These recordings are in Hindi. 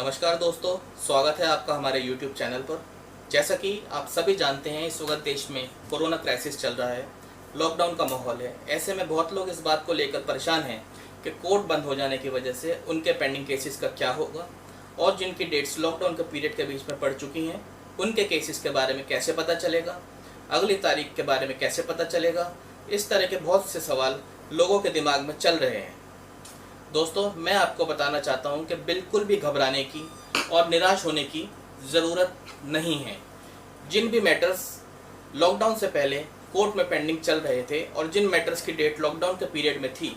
नमस्कार दोस्तों, स्वागत है आपका हमारे YouTube चैनल पर। जैसा कि आप सभी जानते हैं, इस वक्त देश में कोरोना क्राइसिस चल रहा है, लॉकडाउन का माहौल है। ऐसे में बहुत लोग इस बात को लेकर परेशान हैं कि कोर्ट बंद हो जाने की वजह से उनके पेंडिंग केसेस का क्या होगा और जिनकी डेट्स लॉकडाउन के पीरियड के बीच में पड़ चुकी हैं, उनके केसेस के बारे में कैसे पता चलेगा, अगली तारीख के बारे में कैसे पता चलेगा। इस तरह के बहुत से सवाल लोगों के दिमाग में चल रहे हैं। दोस्तों, मैं आपको बताना चाहता हूं कि बिल्कुल भी घबराने की और निराश होने की ज़रूरत नहीं है। जिन भी मैटर्स लॉकडाउन से पहले कोर्ट में पेंडिंग चल रहे थे और जिन मैटर्स की डेट लॉकडाउन के पीरियड में थी,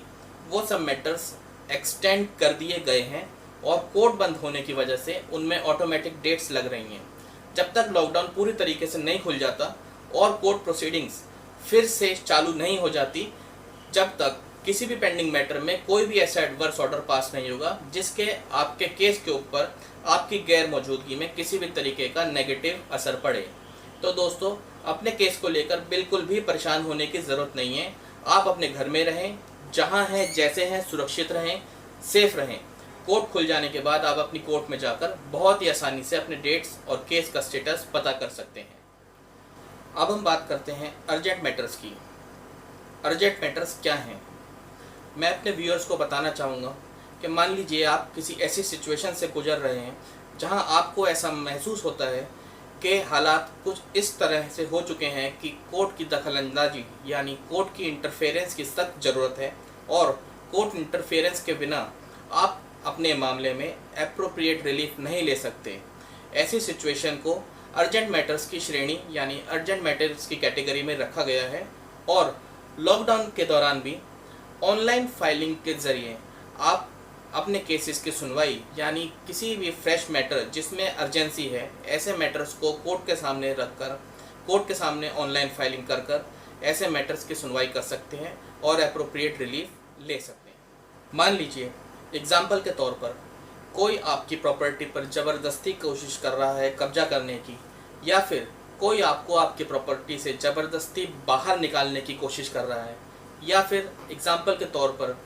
वो सब मैटर्स एक्सटेंड कर दिए गए हैं और कोर्ट बंद होने की वजह से उनमें ऑटोमेटिक डेट्स लग रही हैं। जब तक लॉकडाउन पूरी तरीके से नहीं खुल जाता और कोर्ट प्रोसीडिंग्स फिर से चालू नहीं हो जाती, जब तक किसी भी पेंडिंग मैटर में कोई भी ऐसा एडवर्स ऑर्डर पास नहीं होगा जिसके आपके केस के ऊपर आपकी गैर मौजूदगी में किसी भी तरीके का नेगेटिव असर पड़े। तो दोस्तों, अपने केस को लेकर बिल्कुल भी परेशान होने की ज़रूरत नहीं है। आप अपने घर में रहें, जहां हैं जैसे हैं, सुरक्षित रहें, सेफ रहें। कोर्ट खुल जाने के बाद आप अपनी कोर्ट में जाकर बहुत ही आसानी से अपने डेट्स और केस का स्टेटस पता कर सकते हैं। अब हम बात करते हैं अर्जेंट मैटर्स की। अर्जेंट मैटर्स क्या हैं? मैं अपने व्यूअर्स को बताना चाहूँगा कि मान लीजिए आप किसी ऐसी सिचुएशन से गुजर रहे हैं जहां आपको ऐसा महसूस होता है कि हालात कुछ इस तरह से हो चुके हैं कि कोर्ट की दखलंदाजी यानी कोर्ट की इंटरफेरेंस की सख्त ज़रूरत है और कोर्ट इंटरफेरेंस के बिना आप अपने मामले में एप्रोप्रिएट रिलीफ नहीं ले सकते। ऐसी सिचुएशन को अर्जेंट मैटर्स की श्रेणी यानी अर्जेंट मैटर्स की कैटेगरी में रखा गया है और लॉकडाउन के दौरान भी ऑनलाइन फाइलिंग के ज़रिए आप अपने केसेस की सुनवाई यानी किसी भी फ्रेश मैटर जिसमें अर्जेंसी है, ऐसे मैटर्स को कोर्ट के सामने रखकर कोर्ट के सामने ऑनलाइन फाइलिंग कर ऐसे मैटर्स की सुनवाई कर सकते हैं और एप्रोप्रिएट रिलीफ ले सकते हैं। मान लीजिए एग्जाम्पल के तौर पर कोई आपकी प्रॉपर्टी पर ज़बरदस्ती कोशिश कर रहा है कब्जा करने की, या फिर कोई आपको आपकी प्रॉपर्टी से ज़बरदस्ती बाहर निकालने की कोशिश कर रहा है, या फिर एग्जाम्पल के तौर पर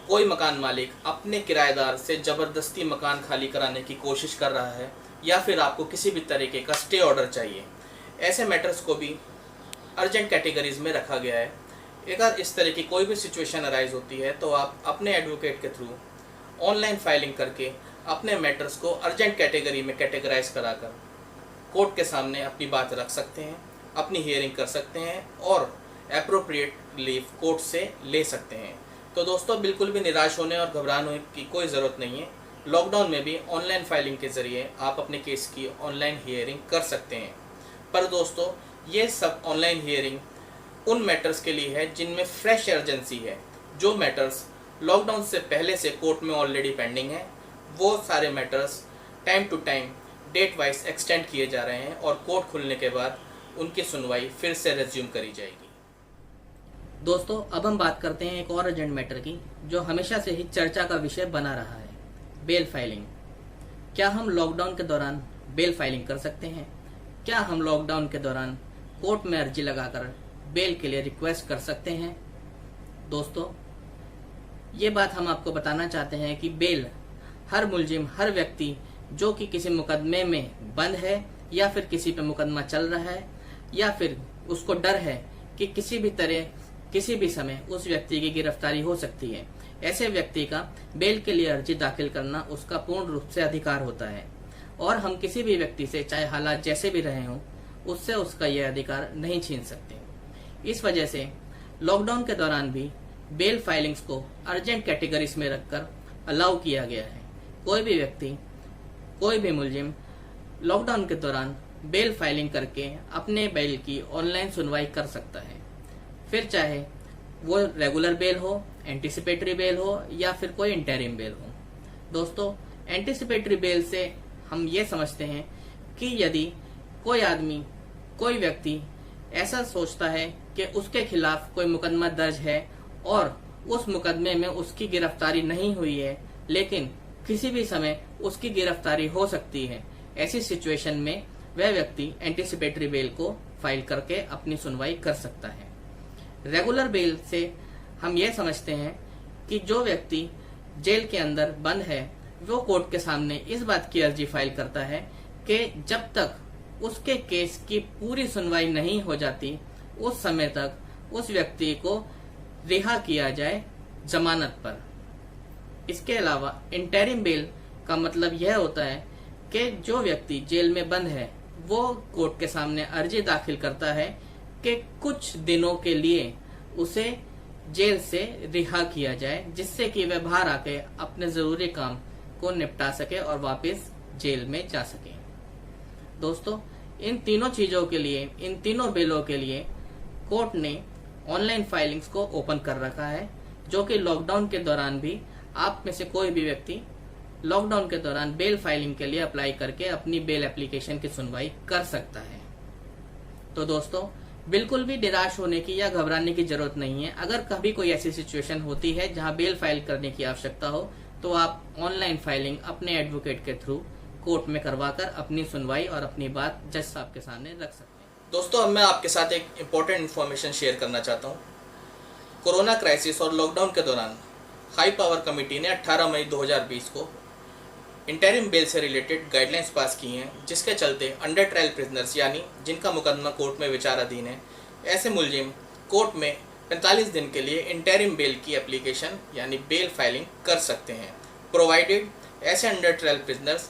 कोई मकान मालिक अपने किराएदार से ज़बरदस्ती मकान खाली कराने की कोशिश कर रहा है, या फिर आपको किसी भी तरीके का स्टे ऑर्डर चाहिए। ऐसे मैटर्स को भी अर्जेंट कैटेगरीज में रखा गया है। अगर इस तरह की कोई भी सिचुएशन अराइज होती है तो आप अपने एडवोकेट के थ्रू ऑनलाइन फाइलिंग करके अपने मैटर्स को अर्जेंट कैटेगरी में कैटेगराइज कराकर कोर्ट के सामने अपनी बात रख सकते हैं, अपनी हियरिंग कर सकते हैं और एप्रोप्रिएट रिलीफ कोर्ट से ले सकते हैं। तो दोस्तों, बिल्कुल भी निराश होने और घबराने की कोई ज़रूरत नहीं है। लॉकडाउन में भी ऑनलाइन फाइलिंग के ज़रिए आप अपने केस की ऑनलाइन हियरिंग कर सकते हैं। पर दोस्तों, ये सब ऑनलाइन हियरिंग उन मैटर्स के लिए है जिनमें फ्रेश अर्जेंसी है। जो मैटर्स लॉकडाउन से पहले से कोर्ट में ऑलरेडी पेंडिंग है, वो सारे matters time to time date wise extend किए जा रहे हैं और कोर्ट खुलने के बाद उनकी सुनवाई फिर से रिज्यूम करी जाएगी। दोस्तों, अब हम बात करते हैं एक और अर्जेंट मैटर की जो हमेशा से ही चर्चा का विषय बना रहा है, बेल फाइलिंग। क्या हम लॉकडाउन के दौरान बेल फाइलिंग कर सकते हैं? क्या हम लॉकडाउन के दौरान कोर्ट में अर्जी लगाकर बेल के लिए रिक्वेस्ट कर सकते हैं? दोस्तों, ये बात हम आपको बताना चाहते हैं कि बेल हर मुलजिम, हर व्यक्ति जो कि किसी मुकदमे में बंद है या फिर किसी पे मुकदमा चल रहा है या फिर उसको डर है कि किसी भी तरह किसी भी समय उस व्यक्ति की गिरफ्तारी हो सकती है, ऐसे व्यक्ति का बेल के लिए अर्जी दाखिल करना उसका पूर्ण रूप से अधिकार होता है और हम किसी भी व्यक्ति से, चाहे हालात जैसे भी रहे हों, उससे उसका यह अधिकार नहीं छीन सकते। इस वजह से लॉकडाउन के दौरान भी बेल फाइलिंग्स को अर्जेंट कैटेगरीज में रखकर अलाउ किया गया है। कोई भी व्यक्ति, कोई भी मुलजिम लॉकडाउन के दौरान बेल फाइलिंग करके अपने बेल की ऑनलाइन सुनवाई कर सकता है, फिर चाहे वो रेगुलर बेल हो, एंटीसिपेटरी बेल हो या फिर कोई इंटरिम बेल हो। दोस्तों, एंटीसिपेटरी बेल से हम ये समझते हैं कि यदि कोई आदमी, कोई व्यक्ति ऐसा सोचता है कि उसके खिलाफ कोई मुकदमा दर्ज है और उस मुकदमे में उसकी गिरफ्तारी नहीं हुई है, लेकिन किसी भी समय उसकी गिरफ्तारी हो सकती है, ऐसी सिचुएशन में वह व्यक्ति एंटीसिपेटरी बेल को फाइल करके अपनी सुनवाई कर सकता है। रेगुलर बेल से हम ये समझते हैं कि जो व्यक्ति जेल के अंदर बंद है वो कोर्ट के सामने इस बात की अर्जी फाइल करता है कि जब तक उसके केस की पूरी सुनवाई नहीं हो जाती उस समय तक उस व्यक्ति को रिहा किया जाए जमानत पर। इसके अलावा इंटरिम बेल का मतलब यह होता है कि जो व्यक्ति जेल में बंद है वो कोर्ट के सामने अर्जी दाखिल करता है कि कुछ दिनों के लिए उसे जेल से रिहा किया जाए, जिससे कि वह बाहर आके अपने जरूरी काम को निपटा सके और वापस जेल में जा सके। दोस्तों, इन तीनों चीजों के लिए, इन तीनों बेलों के लिए कोर्ट ने ऑनलाइन फाइलिंग्स को ओपन कर रखा है, जो कि लॉकडाउन के दौरान भी आप में से कोई भी व्यक्ति लॉकडाउन के दौरान बेल फाइलिंग के लिए अप्लाई करके अपनी बेल एप्लीकेशन की सुनवाई कर सकता है। तो दोस्तों, बिल्कुल भी निराश होने की या घबराने की जरूरत नहीं है। अगर कभी कोई ऐसी सिचुएशन होती है जहां बेल फाइल करने की आवश्यकता हो तो आप ऑनलाइन फाइलिंग अपने एडवोकेट के थ्रू कोर्ट में करवाकर अपनी सुनवाई और अपनी बात जज साहब के सामने रख सकते हैं। दोस्तों, अब मैं आपके साथ एक इम्पोर्टेंट इन्फॉर्मेशन शेयर करना चाहता हूँ। कोरोना क्राइसिस और लॉकडाउन के दौरान हाई पावर कमेटी ने 18 मई 2020 को इंटरिम बेल से रिलेटेड गाइडलाइंस पास की हैं, जिसके चलते अंडर ट्रायल प्रिजनर्स यानी जिनका मुकदमा कोर्ट में विचाराधीन है, ऐसे मुलजिम कोर्ट में 45 दिन के लिए इंटरिम बेल की एप्लीकेशन यानी बेल फाइलिंग कर सकते हैं, प्रोवाइडेड ऐसे अंडर ट्रायल प्रिजनर्स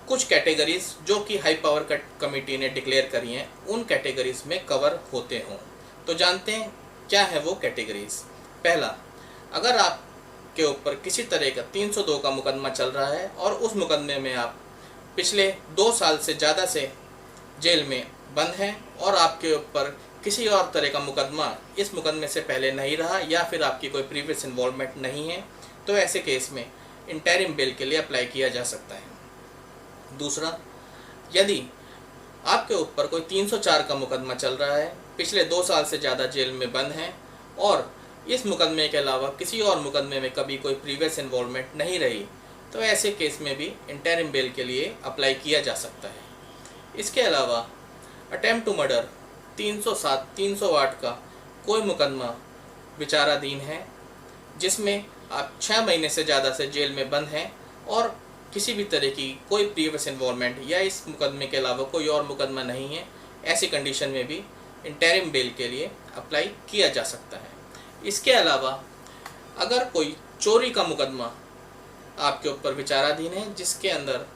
कुछ कैटेगरीज जो कि हाई पावर कमेटी ने डिक्लेयर करी हैं उन कैटेगरीज में कवर होते हों। तो जानते हैं क्या है वो कैटेगरीज। पहला, अगर आप के ऊपर किसी तरह का 302 का मुकदमा चल रहा है और उस मुकदमे में आप पिछले 2 साल से ज़्यादा से जेल में बंद हैं और आपके ऊपर किसी और तरह का मुकदमा इस मुकदमे से पहले नहीं रहा या फिर आपकी कोई प्रीवियस इन्वॉल्वमेंट नहीं है, तो ऐसे केस में इंटरिम बेल के लिए अप्लाई किया जा सकता है। दूसरा, यदि आपके ऊपर कोई 304 का मुकदमा चल रहा है, पिछले 2 साल से ज़्यादा जेल में बंद हैं और इस मुकदमे के अलावा किसी और मुकदमे में कभी कोई प्रीवियस इन्वॉल्वमेंट नहीं रही, तो ऐसे केस में भी इंटरिम बेल के लिए अप्लाई किया जा सकता है। इसके अलावा अटेम्प्ट टू मर्डर 307, 308 का कोई मुकदमा विचाराधीन है जिसमें आप 6 महीने से ज़्यादा से जेल में बंद हैं और किसी भी तरह की कोई प्रीवियस इन्वॉल्वमेंट या इस मुकदमे के अलावा कोई और मुकदमा नहीं है, ऐसी कंडीशन में भी इंटरिम बेल के लिए अप्लाई किया जा सकता है। इसके अलावा अगर कोई चोरी का मुकदमा आपके ऊपर विचाराधीन है जिसके अंदर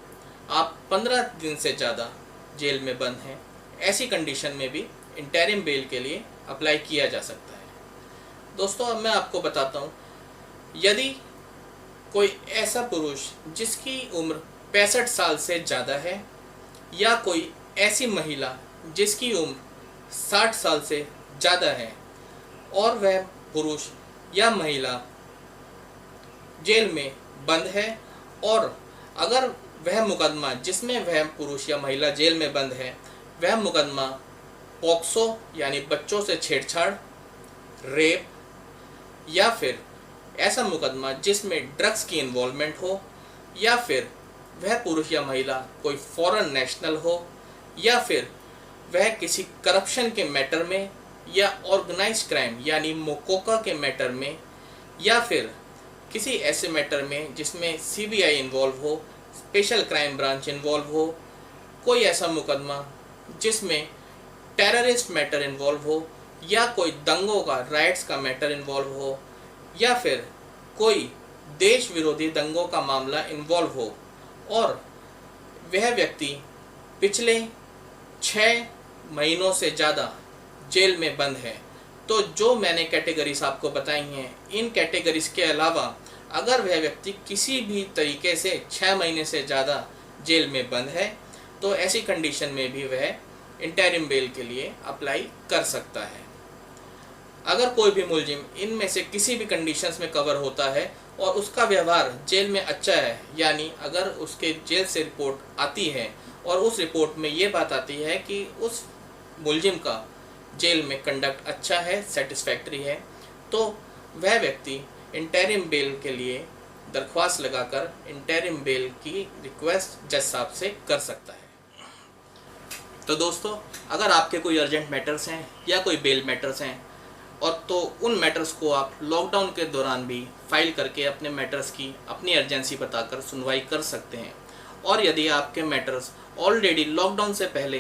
आप 15 दिन से ज़्यादा जेल में बंद हैं, ऐसी कंडीशन में भी इंटरिम बेल के लिए अप्लाई किया जा सकता है। दोस्तों, अब मैं आपको बताता हूँ, यदि कोई ऐसा पुरुष जिसकी उम्र 65 साल से ज़्यादा है या कोई ऐसी महिला जिसकी उम्र 60 साल से ज़्यादा है और वह पुरुष या महिला जेल में बंद है और अगर वह मुकदमा जिसमें वह पुरुष या महिला जेल में बंद है वह मुकदमा पॉक्सो यानी बच्चों से छेड़छाड़, रेप या फिर ऐसा मुकदमा जिसमें ड्रग्स की इन्वॉल्वमेंट हो या फिर वह पुरुष या महिला कोई फॉरेन नेशनल हो या फिर वह किसी करप्शन के मैटर में या ऑर्गेनाइज्ड क्राइम यानी मोकोका के मैटर में या फिर किसी ऐसे मैटर में जिसमें सीबीआई इन्वॉल्व हो, स्पेशल क्राइम ब्रांच इन्वॉल्व हो, कोई ऐसा मुकदमा जिसमें टेररिस्ट मैटर इन्वॉल्व हो या कोई दंगों का, राइट्स का मैटर इन्वॉल्व हो या फिर कोई देश विरोधी दंगों का मामला इन्वॉल्व हो और वह व्यक्ति पिछले 6 महीनों से ज़्यादा जेल में बंद है, तो जो मैंने कैटेगरीज आपको बताई हैं, इन कैटेगरीज के अलावा अगर वह व्यक्ति किसी भी तरीके से 6 महीने से ज़्यादा जेल में बंद है, तो ऐसी कंडीशन में भी वह इंटरिम बेल के लिए अप्लाई कर सकता है। अगर कोई भी मुलजिम इनमें से किसी भी कंडीशंस में कवर होता है और उसका व्यवहार जेल में अच्छा है, यानी अगर उसके जेल से रिपोर्ट आती है और उस रिपोर्ट में ये बात आती है कि उस मुलजिम का जेल में कंडक्ट अच्छा है, सेटिस्फैक्ट्री है, तो वह व्यक्ति इंटरिम बेल के लिए दरख्वास्त लगाकर इंटरिम बेल की रिक्वेस्ट जज साहब से कर सकता है। तो दोस्तों, अगर आपके कोई अर्जेंट मैटर्स हैं या कोई बेल मैटर्स हैं, और तो उन मैटर्स को आप लॉकडाउन के दौरान भी फाइल करके अपने मैटर्स की अपनी अर्जेंसी बताकर सुनवाई कर सकते हैं। और यदि आपके मैटर्स ऑलरेडी लॉकडाउन से पहले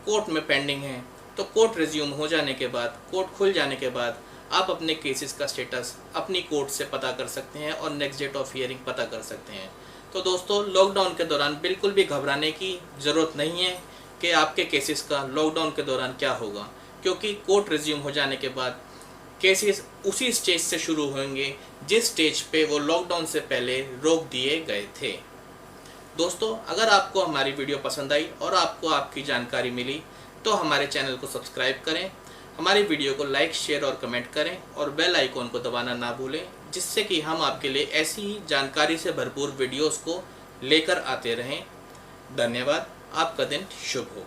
कोर्ट में पेंडिंग हैं तो कोर्ट रिज्यूम हो जाने के बाद, कोर्ट खुल जाने के बाद आप अपने केसेस का स्टेटस अपनी कोर्ट से पता कर सकते हैं और नेक्स्ट डेट ऑफ हियरिंग पता कर सकते हैं। तो दोस्तों, लॉकडाउन के दौरान बिल्कुल भी घबराने की ज़रूरत नहीं है कि आपके केसेस का लॉकडाउन के दौरान क्या होगा, क्योंकि कोर्ट रिज्यूम हो जाने के बाद केसेस उसी स्टेज से शुरू होंगे जिस स्टेज पे वो लॉकडाउन से पहले रोक दिए गए थे। दोस्तों, अगर आपको हमारी वीडियो पसंद आई और आपको आपकी जानकारी मिली तो हमारे चैनल को सब्सक्राइब करें, हमारी वीडियो को लाइक, शेयर और कमेंट करें और बेल आइकॉन को दबाना ना भूलें, जिससे कि हम आपके लिए ऐसी ही जानकारी से भरपूर वीडियोस को लेकर आते रहें। धन्यवाद। आपका दिन शुभ हो।